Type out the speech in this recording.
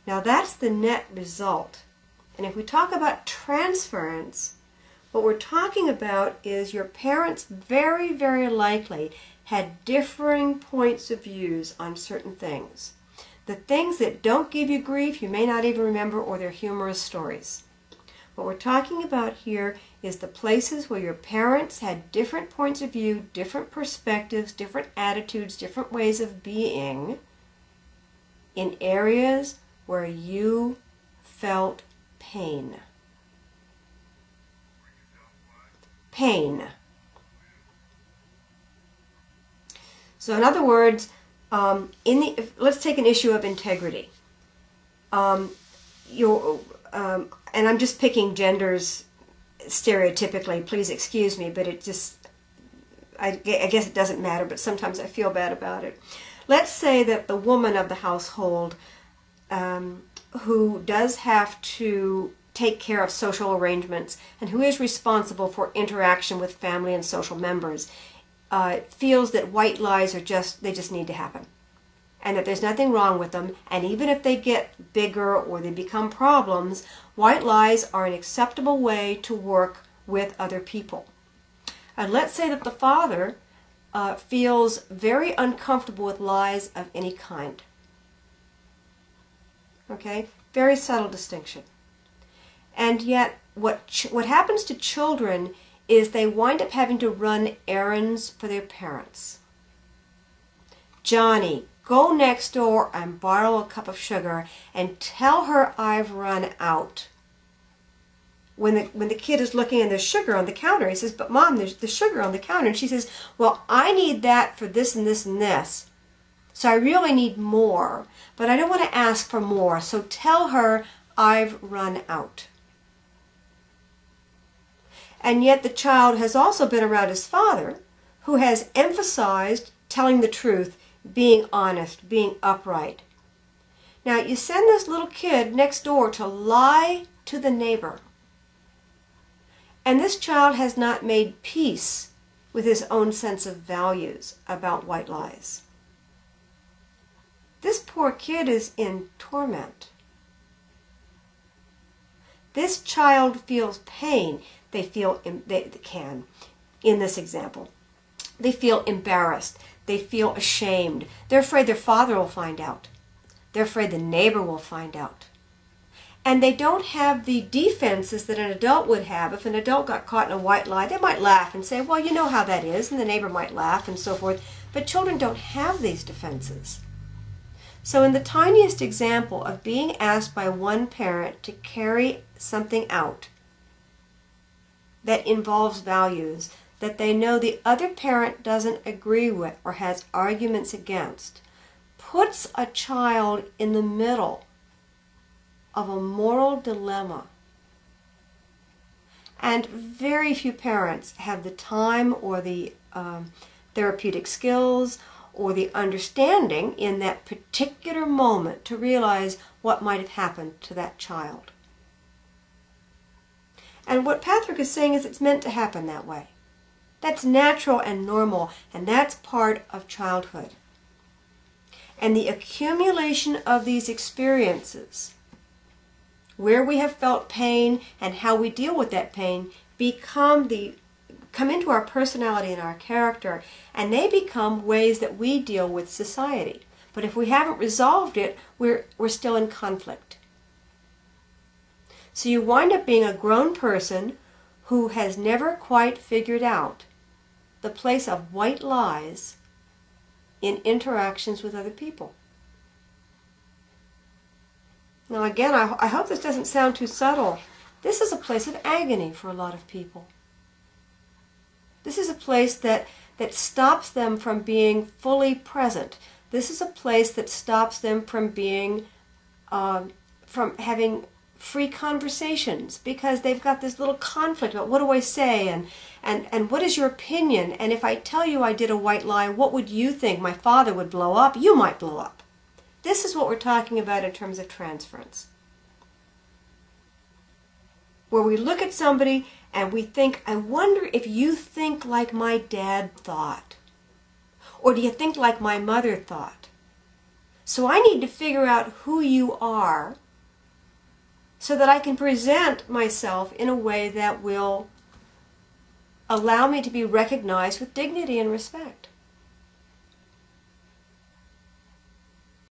Now that's the net result. And if we talk about transference, what we're talking about is your parents very, very likely had differing points of views on certain things. The things that don't give you grief, you may not even remember, or they're humorous stories. What we're talking about here is the places where your parents had different points of view, different perspectives, different attitudes, different ways of being in areas where you felt pain. Pain. So in other words, let's take an issue of integrity. And I'm just picking genders stereotypically, please excuse me, but it just, I guess it doesn't matter, but sometimes I feel bad about it. Let's say that the woman of the household who does have to take care of social arrangements and who is responsible for interaction with family and social members feels that white lies are they just need to happen, and that there's nothing wrong with them, and even if they get bigger or they become problems, white lies are an acceptable way to work with other people. And let's say that the father feels very uncomfortable with lies of any kind. Okay? Very subtle distinction. And yet, what happens to children is they wind up having to run errands for their parents. Johnny, go next door and borrow a cup of sugar and tell her I've run out. When the kid is looking and there's sugar on the counter, he says, but Mom, there's the sugar on the counter. And she says, well, I need that for this and this and this. So I really need more, but I don't want to ask for more. So tell her I've run out. And yet the child has also been around his father, who has emphasized telling the truth, being honest, being upright. Now you send this little kid next door to lie to the neighbor. And this child has not made peace with his own sense of values about white lies. This poor kid is in torment. This child feels pain. They can, in this example. They feel embarrassed. They feel ashamed. They're afraid their father will find out. They're afraid the neighbor will find out. And they don't have the defenses that an adult would have. If an adult got caught in a white lie, they might laugh and say, well, you know how that is, and the neighbor might laugh and so forth. But children don't have these defenses. So in the tiniest example of being asked by one parent to carry something out that involves values that they know the other parent doesn't agree with or has arguments against, puts a child in the middle of a moral dilemma. And very few parents have the time or the therapeutic skills or the understanding in that particular moment to realize what might have happened to that child. And what Patrick is saying is it's meant to happen that way. That's natural and normal, and that's part of childhood. And the accumulation of these experiences, where we have felt pain and how we deal with that pain, come into our personality and our character, and they become ways that we deal with society. But if we haven't resolved it, we're still in conflict. So you wind up being a grown person who has never quite figured out the place of white lies in interactions with other people. Now again, I hope this doesn't sound too subtle. This is a place of agony for a lot of people. This is a place that stops them from being fully present. This is a place that stops them from being, from having free conversations, because they've got this little conflict about what do I say and what is your opinion, and if I tell you I did a white lie, what would you think? My father would blow up. You might blow up. This is what we're talking about in terms of transference. Where we look at somebody and we think, I wonder if you think like my dad thought. Or do you think like my mother thought? So I need to figure out who you are so that I can present myself in a way that will allow me to be recognized with dignity and respect.